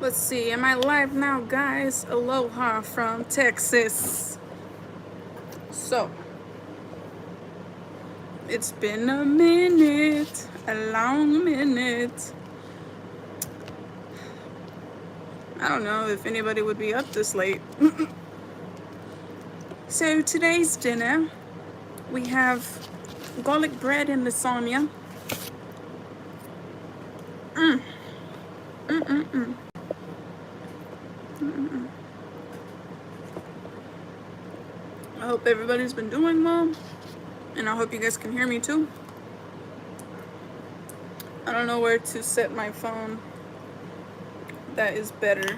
Let's see, am I live now, guys? Aloha from Texas. So, it's been a minute, a long minute. I don't know if anybody would be up this late. So, today's dinner, we have garlic bread and lasagna. I hope everybody's been doing well, and I hope you guys can hear me too. I don't know where to set my phone. That is better.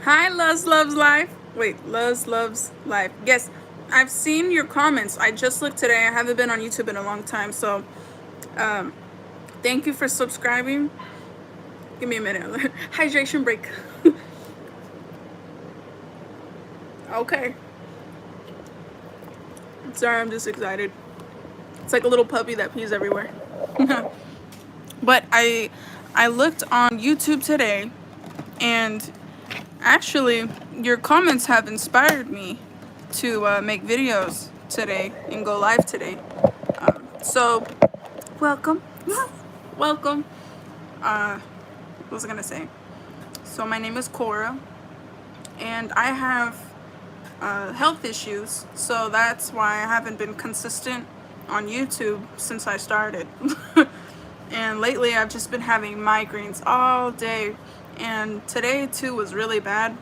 Hi, Luz Loves Life. Wait, Luz Loves Life. Yes, I've seen your comments. I just looked today. I haven't been on YouTube in a long time, so thank you for subscribing. Give me a minute. Hydration break. Okay. Sorry, I'm just excited. It's like a little puppy that pees everywhere. But I looked on YouTube today, and actually your comments have inspired me to make videos today and go live today. So welcome. Welcome. What was I gonna say? So my name is Cora, and I have health issues, so that's why I haven't been consistent on YouTube since I started. And lately I've just been having migraines all day, and today too was really bad.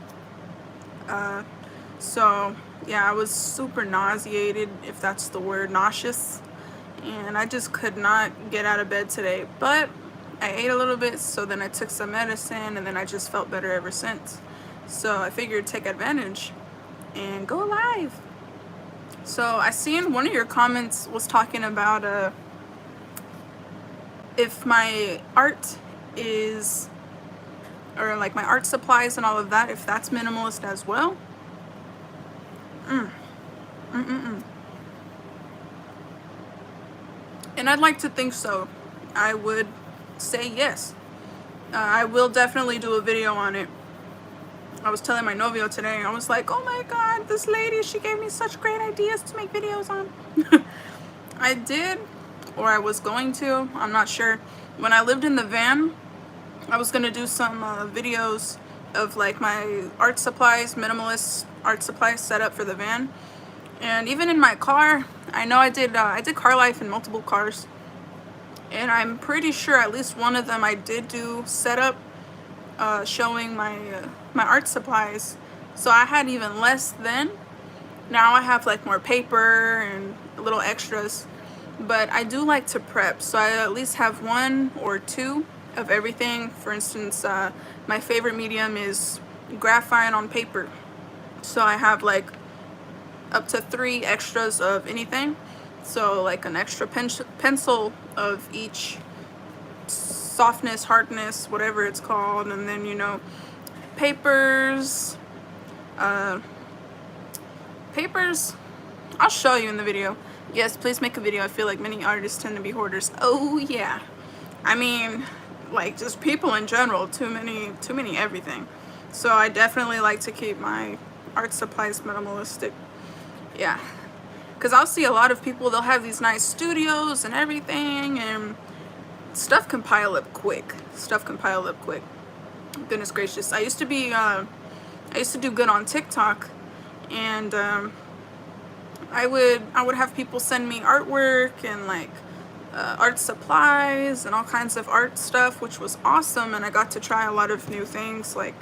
So yeah, I was super nauseated, if that's the word, nauseous, and I just could not get out of bed today. But I ate a little bit, so then I took some medicine, and then I just felt better ever since. So I figured take advantage and go live. So I seen one of your comments was talking about if my art is, or like my art supplies and all of that, if that's minimalist as well. And I'd like to think so. I would say yes. I will definitely do a video on it. I was telling my novio today, I was like, oh my god, this lady, she gave me such great ideas to make videos on. I did, or I was going to, I'm not sure. When I lived in the van, I was going to do some videos of like my art supplies, minimalist art supplies set up for the van. And even in my car, I know I did car life in multiple cars, and I'm pretty sure at least one of them I did do setup showing my art supplies. So I had even less then. Now I have like more paper and little extras, but I do like to prep, so I at least have one or two of everything. For instance, my favorite medium is graphite on paper, so I have like up to 3 extras of anything. So like an extra pencil of each softness, hardness, whatever it's called, and then, you know, papers. Papers, I'll show you in the video. Yes, please make a video. I feel like many artists tend to be hoarders. Oh yeah, I mean, like just people in general, too many everything. So I definitely like to keep my art supplies minimalistic. Yeah, because I'll see a lot of people, they'll have these nice studios and everything, and stuff can pile up quick. Goodness gracious. I used to do good on TikTok, and I would have people send me artwork and like art supplies and all kinds of art stuff, which was awesome. And I got to try a lot of new things like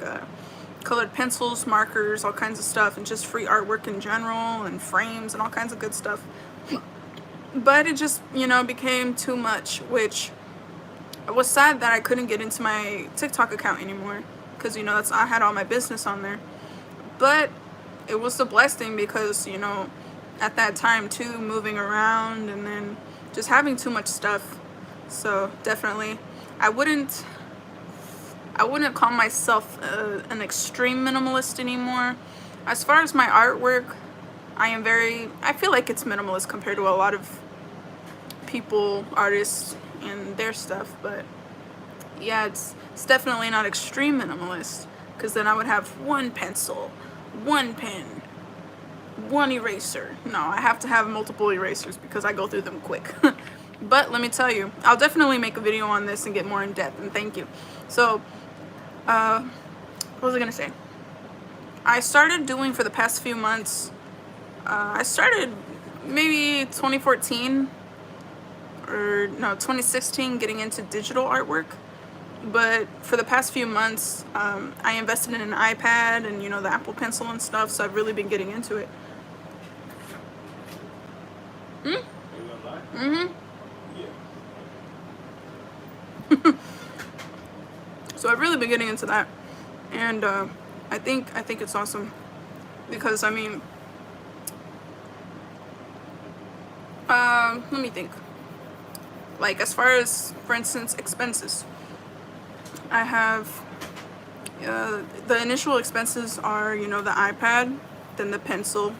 colored pencils, markers, all kinds of stuff, and just free artwork in general, and frames and all kinds of good stuff. But it just, you know, became too much, which was sad that I couldn't get into my TikTok account anymore, because, you know, I had all my business on there. But it was a blessing because, you know, at that time too, moving around and then just having too much stuff. So definitely I wouldn't call myself an extreme minimalist anymore. As far as my artwork, I feel like it's minimalist compared to a lot of people, artists, and their stuff. But yeah, it's definitely not extreme minimalist, because then I would have one pencil, one pen, one eraser. No, I have to have multiple erasers because I go through them quick. But let me tell you, I'll definitely make a video on this and get more in depth, and thank you. So, what was I gonna say? I started doing for the past few months, I started maybe 2014 or no 2016 getting into digital artwork, but for the past few months I invested in an iPad and, you know, the Apple Pencil and stuff, so I've really been getting into it. So I've really been getting into that, and I think it's awesome, because I mean, let me think. Like, as far as, for instance, expenses, I have the initial expenses are, you know, the iPad, then the pencil.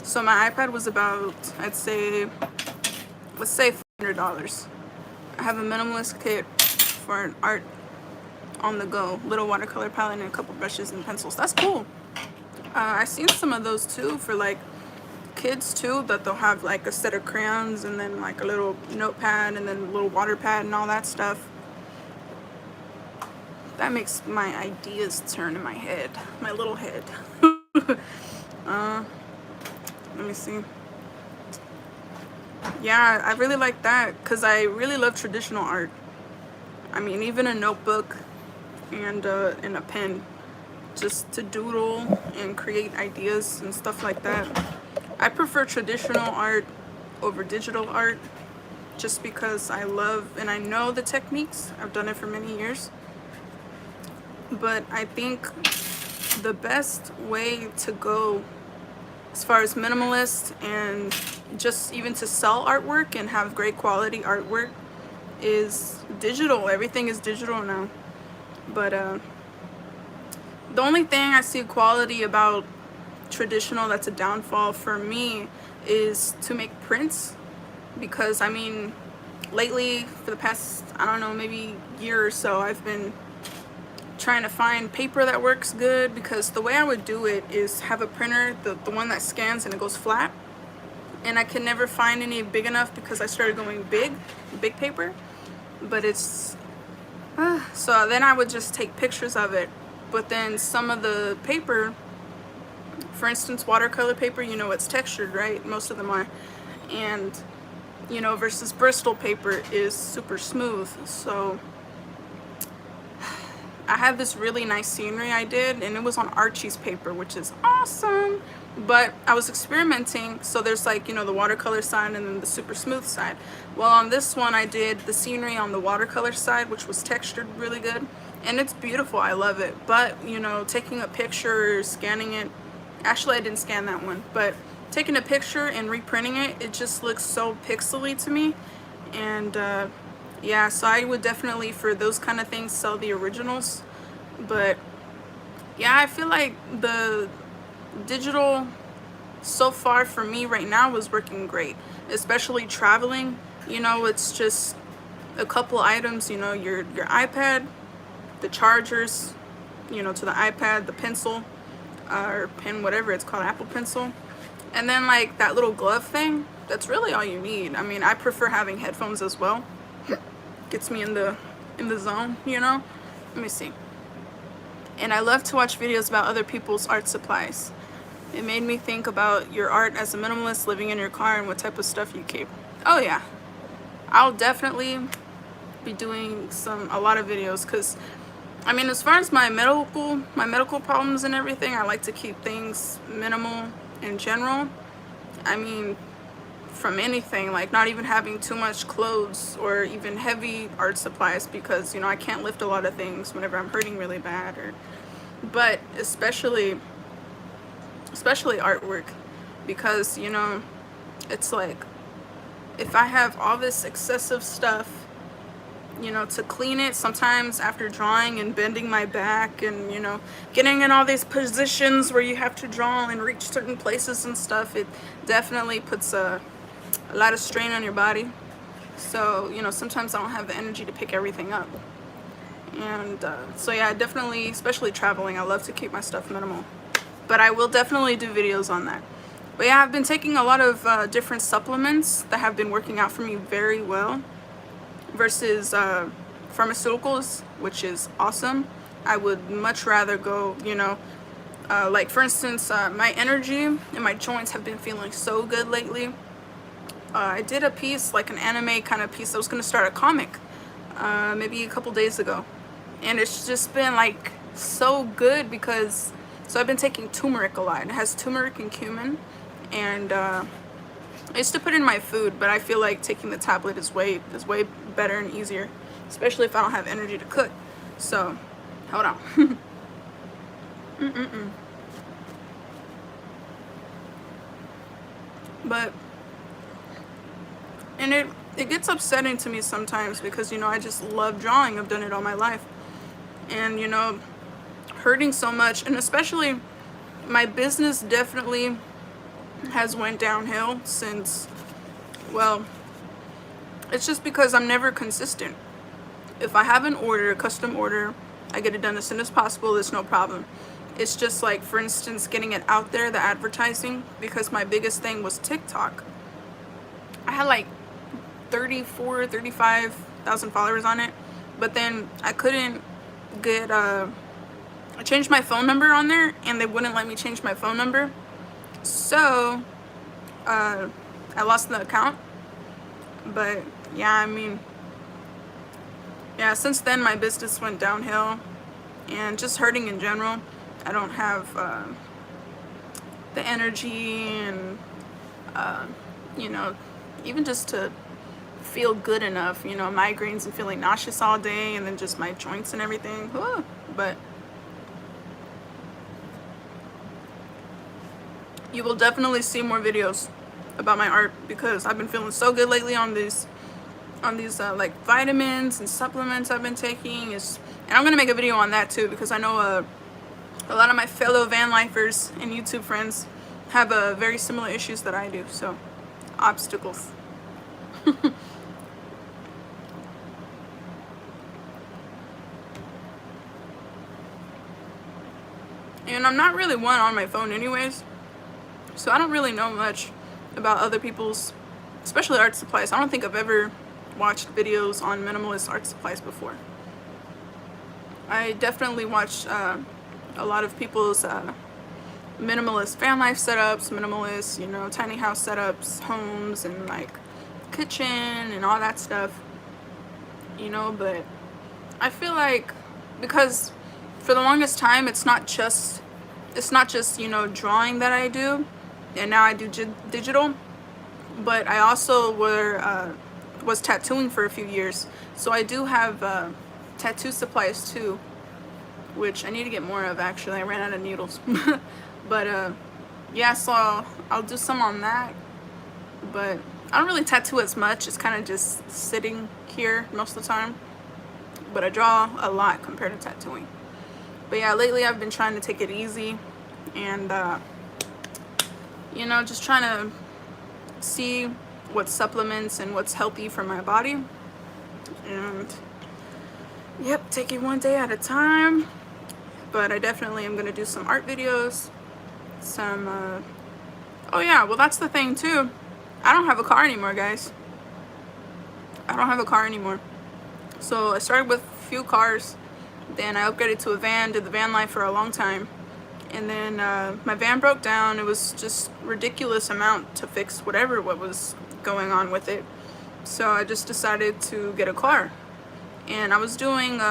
So my iPad was about, let's say $400. I have a minimalist kit for an art on the go, little watercolor palette and a couple brushes and pencils. That's cool. I've seen some of those too for like kids too, that they'll have like a set of crayons and then like a little notepad and then a little water pad and all that stuff. That makes my ideas turn in my head, my little head. Let me see. Yeah, I really like that because I really love traditional art. I mean, even a notebook and a pen, just to doodle and create ideas and stuff like that. I prefer traditional art over digital art just because I love and I know the techniques. I've done it for many years. But I think the best way to go as far as minimalist and just even to sell artwork and have great quality artwork is digital. Everything is digital now. But the only thing I see quality about traditional that's a downfall for me is to make prints, because I mean, lately for the past, I don't know, maybe year or so, I've been trying to find paper that works good, because the way I would do it is have a printer, the one that scans and it goes flat, and I can never find any big enough because I started going big paper. But it's so then I would just take pictures of it. But then some of the paper, for instance watercolor paper, you know, it's textured, right? Most of them are. And you know, versus Bristol paper is super smooth. So I had this really nice scenery I did, and it was on Archie's paper, which is awesome. But I was experimenting, so there's like, you know, the watercolor side and then the super smooth side. Well, on this one I did the scenery on the watercolor side, which was textured really good, and it's beautiful. I love it. But you know, taking a picture or scanning it, actually I didn't scan that one, but taking a picture and reprinting it, it just looks so pixely to me. And yeah, so I would definitely, for those kind of things, sell the originals. But yeah, I feel like the digital so far for me right now is working great, especially traveling. You know, it's just a couple items, you know, your iPad, the chargers, you know, to the iPad, the pencil or pen, whatever it's called, Apple Pencil, and then like that little glove thing. That's really all you need. I mean, I prefer having headphones as well. Gets me in the zone, you know. Let me see. And I love to watch videos about other people's art supplies. It made me think about your art as a minimalist living in your car and what type of stuff you keep. Oh yeah, I'll definitely be doing a lot of videos, because I mean, as far as my medical problems and everything, I like to keep things minimal in general. I mean, from anything, like not even having too much clothes or even heavy art supplies, because you know, I can't lift a lot of things whenever I'm hurting really bad, but especially artwork, because you know, it's like if I have all this excessive stuff, you know, to clean it sometimes after drawing and bending my back and, you know, getting in all these positions where you have to draw and reach certain places and stuff, it definitely puts a lot of strain on your body. So, you know, sometimes I don't have the energy to pick everything up. And so yeah, definitely, especially traveling, I love to keep my stuff minimal. But I will definitely do videos on that. But yeah, I've been taking a lot of different supplements that have been working out for me very well versus pharmaceuticals, which is awesome. I would much rather go, you know, like for instance, my energy and my joints have been feeling so good lately. I did a piece, like an anime kind of piece. I was going to start a comic maybe a couple days ago. And it's just been like so good because, so I've been taking turmeric a lot. It has turmeric and cumin. And I used to put it in my food, but I feel like taking the tablet is way better and easier, especially if I don't have energy to cook. So, hold on. But, and it gets upsetting to me sometimes because, you know, I just love drawing. I've done it all my life. And, you know, hurting so much, and especially my business definitely has went downhill since, well, it's just because I'm never consistent. If I have an order, a custom order, I get it done as soon as possible. It's no problem. It's just like, for instance, getting it out there, the advertising, because my biggest thing was TikTok. I had like 35,000 followers on it, but then I couldn't get I changed my phone number on there and they wouldn't let me change my phone number, so I lost the account. But yeah, I mean, yeah, since then my business went downhill and just hurting in general. I don't have the energy and you know, even just to feel good enough, you know, migraines and feeling nauseous all day, and then just my joints and everything. But you will definitely see more videos about my art because I've been feeling so good lately on these like vitamins and supplements I've been taking. And I'm gonna make a video on that too because I know a lot of my fellow van lifers and YouTube friends have very similar issues that I do. So, obstacles. And I'm not really one on my phone anyways, so I don't really know much about other people's, especially art supplies. I don't think I've ever watched videos on minimalist art supplies before. I definitely watched a lot of people's minimalist van life setups, minimalist, you know, tiny house setups, homes, and like kitchen and all that stuff, you know. But I feel like, because for the longest time it's not just you know, drawing that I do, and now I do digital, but I also was tattooing for a few years, so I do have tattoo supplies too, which I need to get more of. Actually, I ran out of needles. But yeah, so I'll do some on that, but I don't really tattoo as much. It's kind of just sitting here most of the time, but I draw a lot compared to tattooing. But yeah, lately I've been trying to take it easy and you know, just trying to see what supplements and what's healthy for my body, and yep, take it one day at a time. But I definitely am going to do some art videos, some oh yeah, well, that's the thing too, I don't have a car anymore, guys. I don't have a car anymore. So I started with a few cars, then I upgraded to a van, did the van life for a long time, and then my van broke down. It was just ridiculous amount to fix what was going on with it. So I just decided to get a car, and I was doing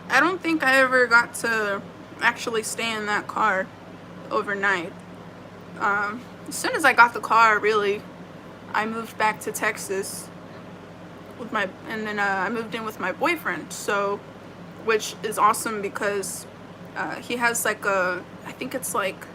I don't think I ever got to actually stay in that car overnight. As soon as I got the car, really, I moved back to Texas with and then I moved in with my boyfriend. So, which is awesome because he has like I think it's like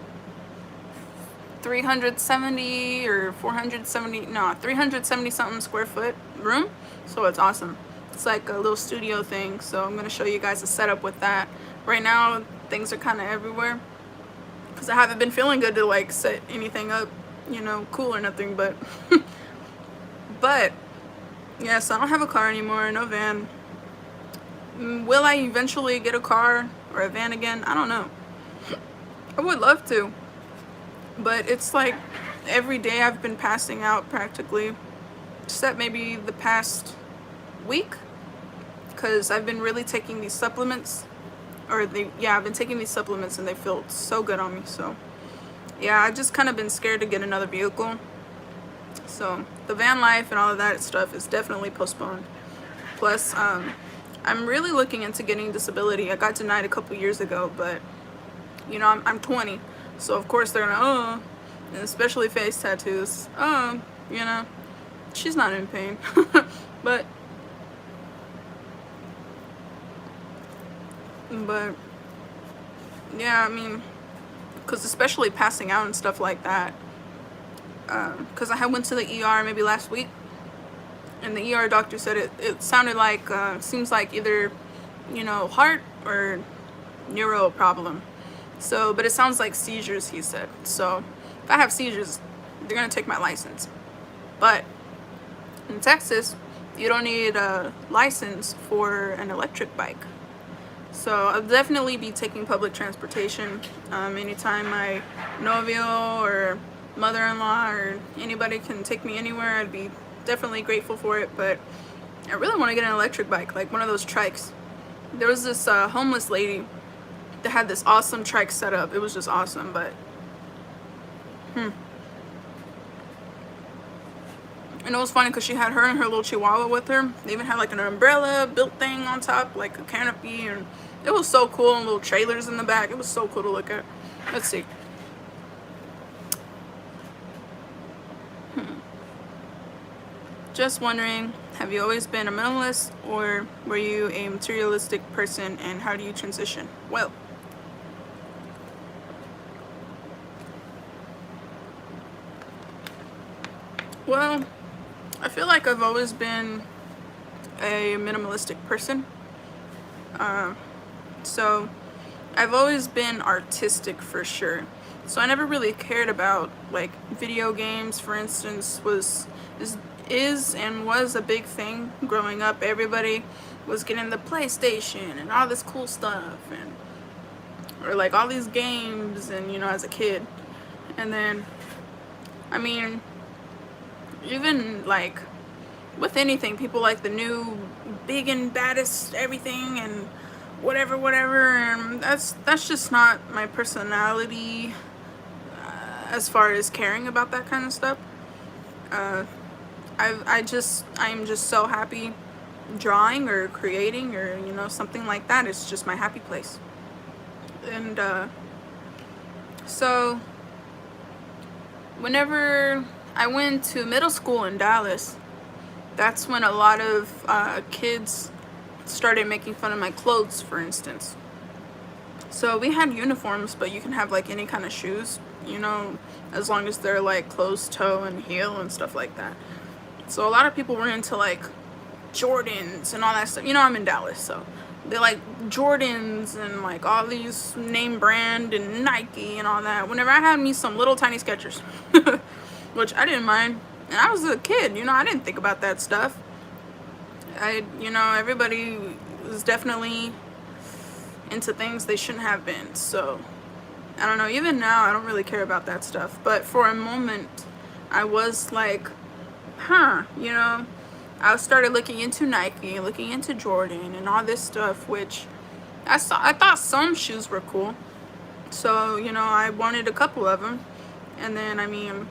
370 or 470, no, 370 something square foot room. So it's awesome. It's like a little studio thing. So I'm gonna show you guys the setup with that. Right now things are kind of everywhere because I haven't been feeling good to like set anything up, you know, cool or nothing. But but Yeah, so I don't have a car anymore, no van. Will I eventually get a car or a van again? I don't know. I would love to, but it's like every day I've been passing out practically, except maybe the past week, because I've been really taking these supplements, I've been taking these supplements and they feel so good on me. So yeah, I've just kind of been scared to get another vehicle. So the van life and all of that stuff is definitely postponed. Plus, I'm really looking into getting disability. I got denied a couple years ago, but you know, I'm 20, so of course they're gonna, and especially face tattoos. You know, she's not in pain, but yeah, I mean, because especially passing out and stuff like that. Because I had went to the ER maybe last week, and the ER doctor said it sounded like, seems like either, you know, heart or neuro problem. So, but it sounds like seizures, he said. So, if I have seizures, they're gonna take my license. But in Texas, you don't need a license for an electric bike. So I'll definitely be taking public transportation. Anytime my novio or mother-in-law or anybody can take me anywhere, I'd be definitely grateful for it. But I really want to get an electric bike, like one of those trikes. There was this homeless lady that had this awesome trike set up. It was just awesome, but and it was funny because she had her and her little chihuahua with her. They even had like an umbrella built thing on top, like a canopy, and it was so cool, and little trailers in the back. It was so cool to look at. Let's see. Just wondering, have you always been a minimalist, or were you a materialistic person, and how do you transition? Well, I feel like I've always been a minimalistic person. So I've always been artistic for sure. So I never really cared about like video games, for instance, is and was a big thing growing up. Everybody was getting the PlayStation and all this cool stuff, and or like all these games, and you know, as a kid. And then I mean, even like with anything, people like the new big and baddest everything and whatever, and that's just not my personality, as far as caring about that kind of stuff. I'm just so happy drawing or creating, or you know, something like that. It's just my happy place. And so whenever I went to middle school in Dallas, that's when a lot of kids started making fun of my clothes, for instance. So we had uniforms, but you can have like any kind of shoes, you know, as long as they're like closed toe and heel and stuff like that. So a lot of people were into like Jordans and all that stuff. You know, I'm in Dallas, so they like Jordans and like all these name brand and Nike and all that. Whenever I had me some little tiny Skechers, which I didn't mind. And I was a kid, you know, I didn't think about that stuff. You know, everybody was definitely into things they shouldn't have been. So, I don't know, even now, I don't really care about that stuff. But for a moment, I was like, you know, I started looking into Nike, looking into Jordan and all this stuff, which I thought some shoes were cool. So, you know, I wanted a couple of them. And then, I mean,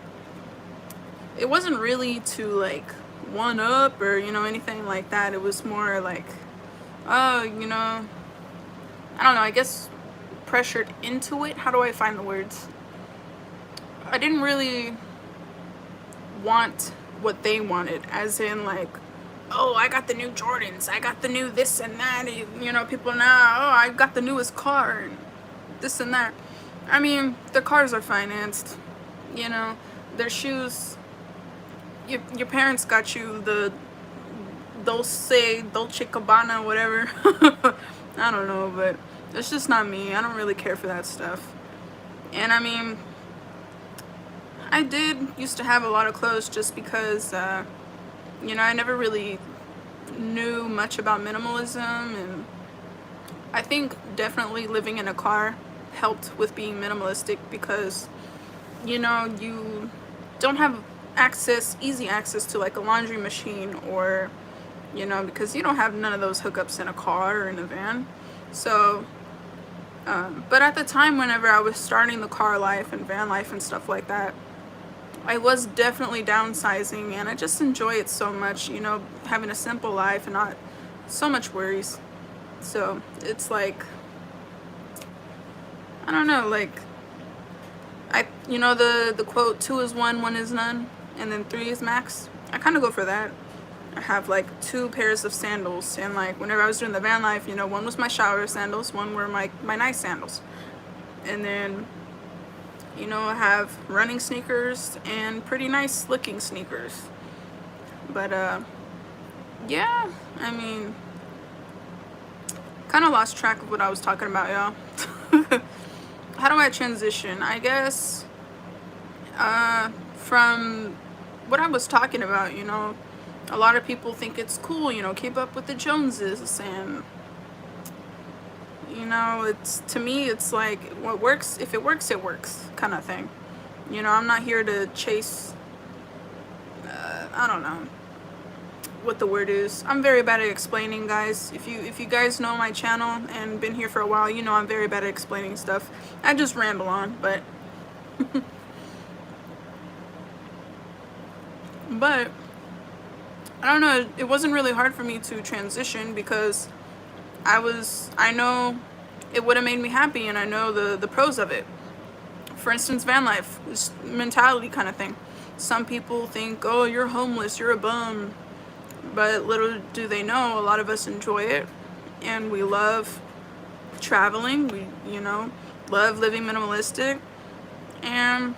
it wasn't really to like one up or, you know, anything like that. It was more like, oh, you know, I don't know, I guess pressured into it. How do I find the words? I didn't really want what they wanted, as in like, oh, I got the new Jordans, I got the new this and that, you know, people now, oh, I got the newest car and this and that. I mean, their cars are financed, you know, their shoes, your parents got you the Dolce Gabbana, whatever. I don't know, but it's just not me. I don't really care for that stuff. And I mean, I did used to have a lot of clothes just because You know, I never really knew much about minimalism, and I think definitely living in a car helped with being minimalistic because, you know, you don't have easy access to like a laundry machine, or, you know, because you don't have none of those hookups in a car or in a van. So, but at the time, whenever I was starting the car life and van life and stuff like that, I was definitely downsizing, and I just enjoy it so much, you know, having a simple life and not so much worries. So it's like, I don't know, like, you know, the quote, two is one is none, and then three is max. I kind of go for that. I have like 2 pairs of sandals, and like whenever I was doing the van life, you know, one was my shower sandals, one were my nice sandals, and then, you know, I have running sneakers and pretty nice looking sneakers. But yeah, I mean, kind of lost track of what I was talking about, y'all. How do I transition? I guess from what I was talking about, you know, a lot of people think it's cool, you know, keep up with the Joneses, and, you know, it's, to me, it's like, what works, if it works, it works, kind of thing. You know, I'm not here to chase, I don't know what the word is. I'm very bad at explaining, guys. If you guys know my channel and been here for a while, you know I'm very bad at explaining stuff. I just ramble on, but but I don't know, it wasn't really hard for me to transition because I know it would have made me happy, and I know the pros of it. For instance, van life, this mentality kind of thing. Some people think, oh, you're homeless, you're a bum. But little do they know, a lot of us enjoy it, and we love traveling. We, you know, love living minimalistic, and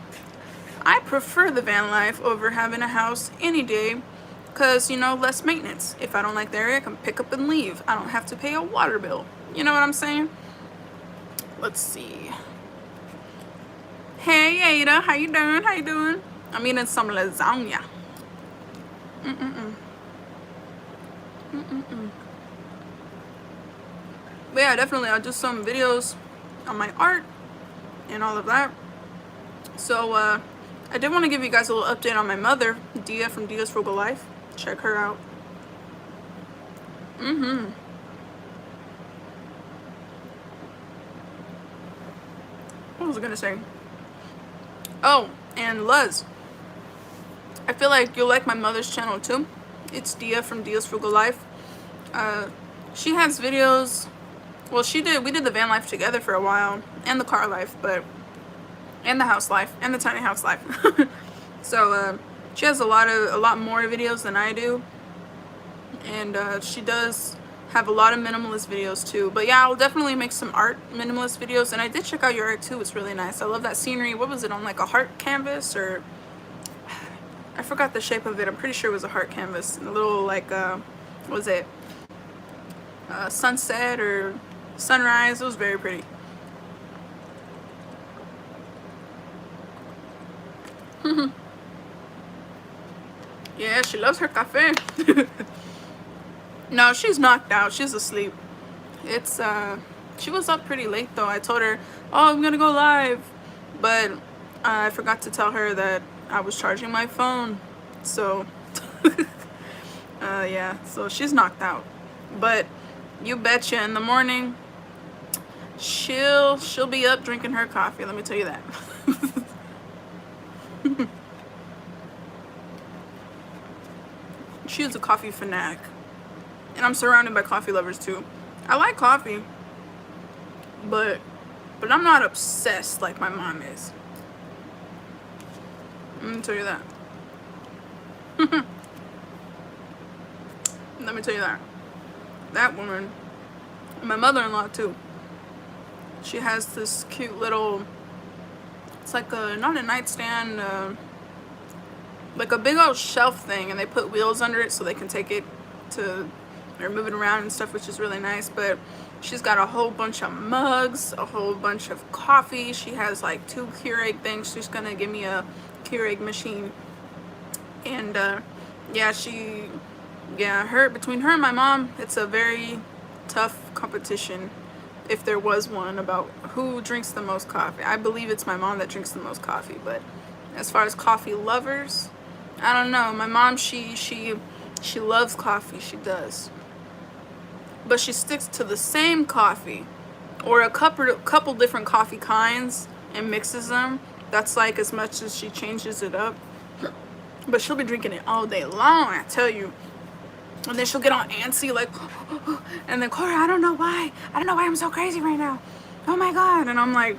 I prefer the van life over having a house any day, because, you know, less maintenance. If I don't like the area, I can pick up and leave. I don't have to pay a water bill. You know what I'm saying? Let's see. Hey Ada, how you doing? How you doing? I'm eating some lasagna. But yeah, definitely I'll do some videos on my art and all of that. So I did want to give you guys a little update on my mother, Dia from Dia's Frugal Life. Check her out. What was I gonna say? Oh, and Luz, I feel like you'll like my mother's channel too. It's Dia from Dia's Frugal Life. She has videos. Well, we did the van life together for a while, and the car life, and the house life, and the tiny house life. So she has a lot more videos than I do, and she does have a lot of minimalist videos too. But yeah, I'll definitely make some art minimalist videos, and I did check out your art too. It's really nice. I love that scenery. What was it, on like a heart canvas, or I forgot the shape of it. I'm pretty sure it was a heart canvas, and a little like what was it, sunset or sunrise. It was very pretty. Yeah, she loves her cafe. No, she's knocked out. She's asleep. It's she was up pretty late though. I told her, oh, I'm gonna go live, but I forgot to tell her that I was charging my phone. So yeah, so she's knocked out. But you betcha, in the morning she'll be up drinking her coffee, let me tell you that. She's a coffee fanatic, and I'm surrounded by coffee lovers too. I like coffee, but I'm not obsessed like my mom is. Let me tell you that. Let me tell you that. That woman, and my mother-in-law too, she has this cute little, it's like a, not a nightstand, like a big old shelf thing, and they put wheels under it so they can take it to, or move it around and stuff, which is really nice. But she's got a whole bunch of mugs, a whole bunch of coffee. She has like 2 Keurig things. She's gonna give me a Keurig machine, and Yeah, between her and my mom, it's a very tough competition, if there was one, about who drinks the most coffee. I believe it's my mom that drinks the most coffee, but as far as coffee lovers, I don't know. My mom, she loves coffee, she does, but she sticks to the same coffee or a couple different coffee kinds and mixes them. That's like as much as she changes it up. But she'll be drinking it all day long, I tell you. And then she'll get all antsy, like, and then, Cora, I don't know why I'm so crazy right now. Oh my God. And I'm like,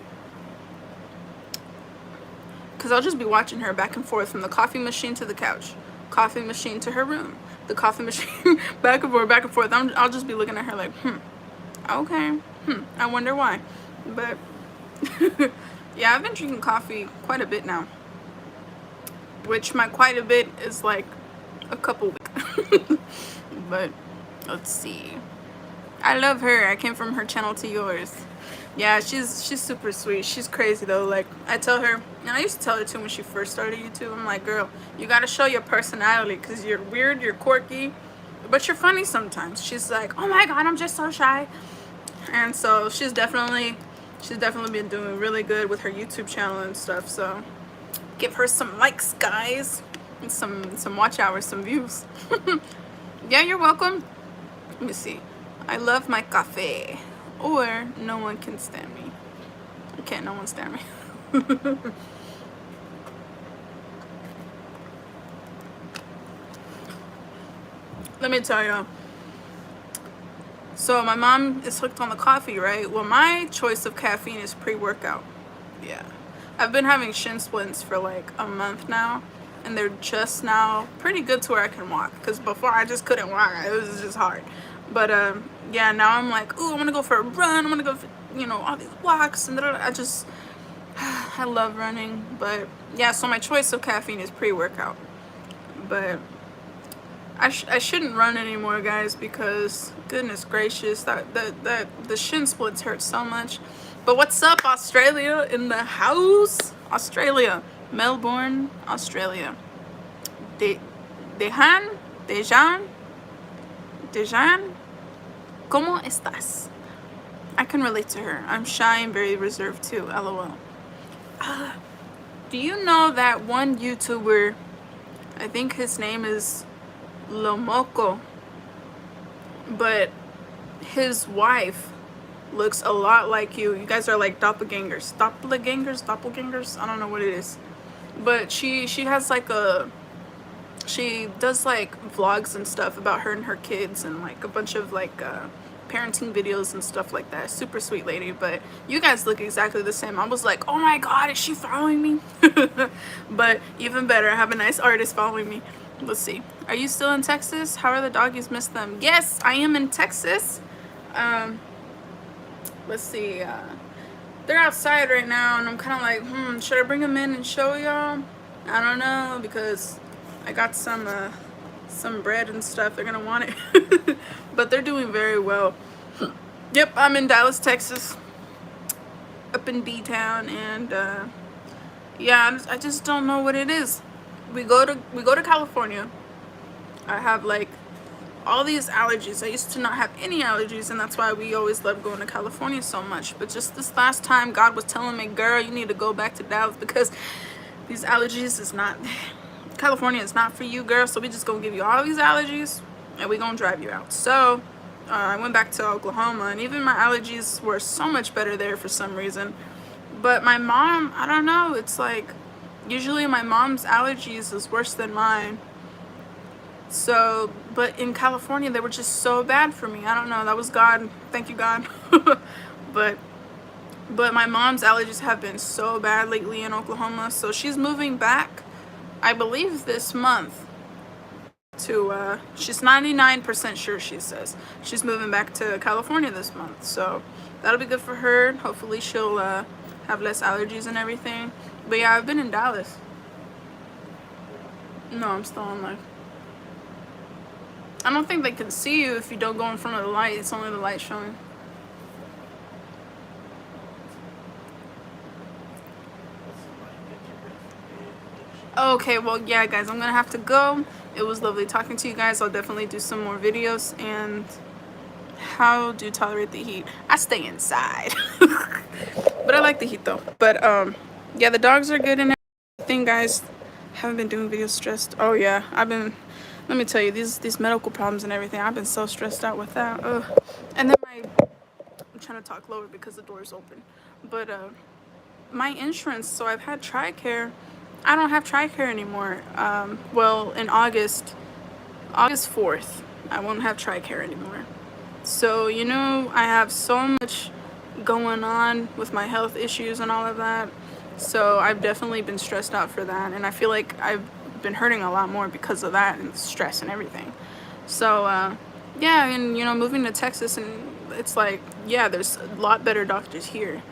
because I'll just be watching her back and forth from the coffee machine to the couch, coffee machine to her room, the coffee machine, back and forth, back and forth. I'll just be looking at her like, okay, I wonder why. But yeah, I've been drinking coffee quite a bit now, which my quite a bit is like a couple weeks. But let's see. I love her. I came from her channel to yours. Yeah, she's super sweet. She's crazy though. Like, I tell her, and I used to tell her too when she first started YouTube, I'm like, girl, you gotta show your personality, because you're weird, you're quirky, but you're funny sometimes. She's like, oh my God, I'm just so shy. And so she's definitely been doing really good with her YouTube channel and stuff. So give her some likes, guys, and some watch hours, some views. Yeah, you're welcome. Let me see. I love my cafe. Or no one can stand me. Can't no one stand me. Let me tell you. So my mom is hooked on the coffee, right? Well, my choice of caffeine is pre-workout. Yeah. I've been having shin splints for like a month now, and they're just now pretty good to where I can walk, because before I just couldn't walk. It was just hard. But yeah, now I'm like, ooh, I'm gonna go for a run. I'm gonna go for, all these walks, and I love running. But yeah, so my choice of caffeine is pre-workout. But I shouldn't run anymore, guys, because goodness gracious, that the shin splits hurt so much. But what's up, Australia in the house? Australia, Melbourne, Australia. Dejan, ¿cómo estás? I can relate to her. I'm shy and very reserved too, lol. Do you know that one YouTuber, I think his name is Lomoco, but his wife looks a lot like you. You guys are like doppelgangers. Doppelgangers? I don't know what it is. But she has like she does like vlogs and stuff about her and her kids, and like a bunch of like parenting videos and stuff like that. Super sweet lady. But you guys look exactly the same. I was like, oh my God, is she following me? But even better, I have a nice artist following me. Let's see. Are you still in Texas? How are the doggies? Miss them? Yes, I am in Texas. Let's see. They're outside right now, and I'm kind of like, should I bring them in and show y'all? I don't know, because I got some bread and stuff. They're gonna want it. But they're doing very well. Yep, I'm in Dallas, Texas, up in D-Town, and yeah, I just don't know what it is. We go to California. I have like all these allergies. I used to not have any allergies, and that's why we always love going to California so much. But just this last time, God was telling me, girl, you need to go back to Dallas, because these allergies is not, California is not for you, girl. So we just gonna give you all these allergies, and we gonna drive you out. So I went back to Oklahoma, and even my allergies were so much better there for some reason. But my mom, I don't know, it's like usually my mom's allergies is worse than mine. So, but in California, they were just so bad for me. I don't know. That was God. Thank you, God. But my mom's allergies have been so bad lately in Oklahoma. So she's moving back, I believe, this month to, she's 99% sure, she says. She's moving back to California this month. So that'll be good for her. Hopefully she'll have less allergies and everything. But yeah, I've been in Dallas. No, I'm still on live. I don't think they can see you if you don't go in front of the light. It's only the light showing. Okay, well, yeah, guys, I'm gonna have to go. It was lovely talking to you guys. I'll definitely do some more videos. And how do you tolerate the heat? I stay inside. But I like the heat though. But yeah, the dogs are good and everything, guys. Haven't been doing videos stressed. Oh yeah, let me tell you, these medical problems and everything, I've been so stressed out with that. Ugh. And then I'm trying to talk lower because the door is open. But my insurance, so I've had TRICARE. I don't have TRICARE anymore. Well, in August 4th, I won't have TRICARE anymore. So, I have so much going on with my health issues and all of that. So I've definitely been stressed out for that. And I feel like I've been hurting a lot more because of that and stress and everything. So, yeah, and, moving to Texas, and it's like, yeah, there's a lot better doctors here.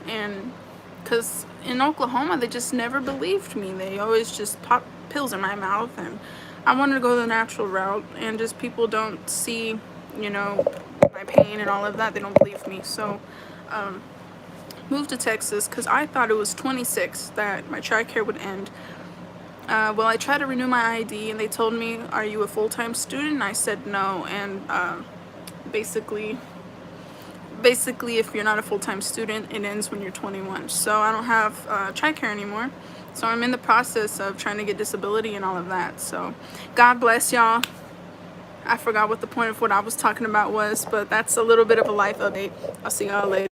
And because in Oklahoma, they just never believed me. They always just pop pills in my mouth. And I wanted to go the natural route. And just people don't see, my pain and all of that. They don't believe me. So moved to Texas because I thought it was 26 that my TRICARE would end. Well, I tried to renew my ID and they told me, are you a full-time student? And I said no. And basically if you're not a full-time student, it ends when you're 21. So I don't have TRICARE anymore. So I'm in the process of trying to get disability and all of that. So God bless y'all. I forgot what the point of what I was talking about was, but that's a little bit of a life update. I'll see y'all later.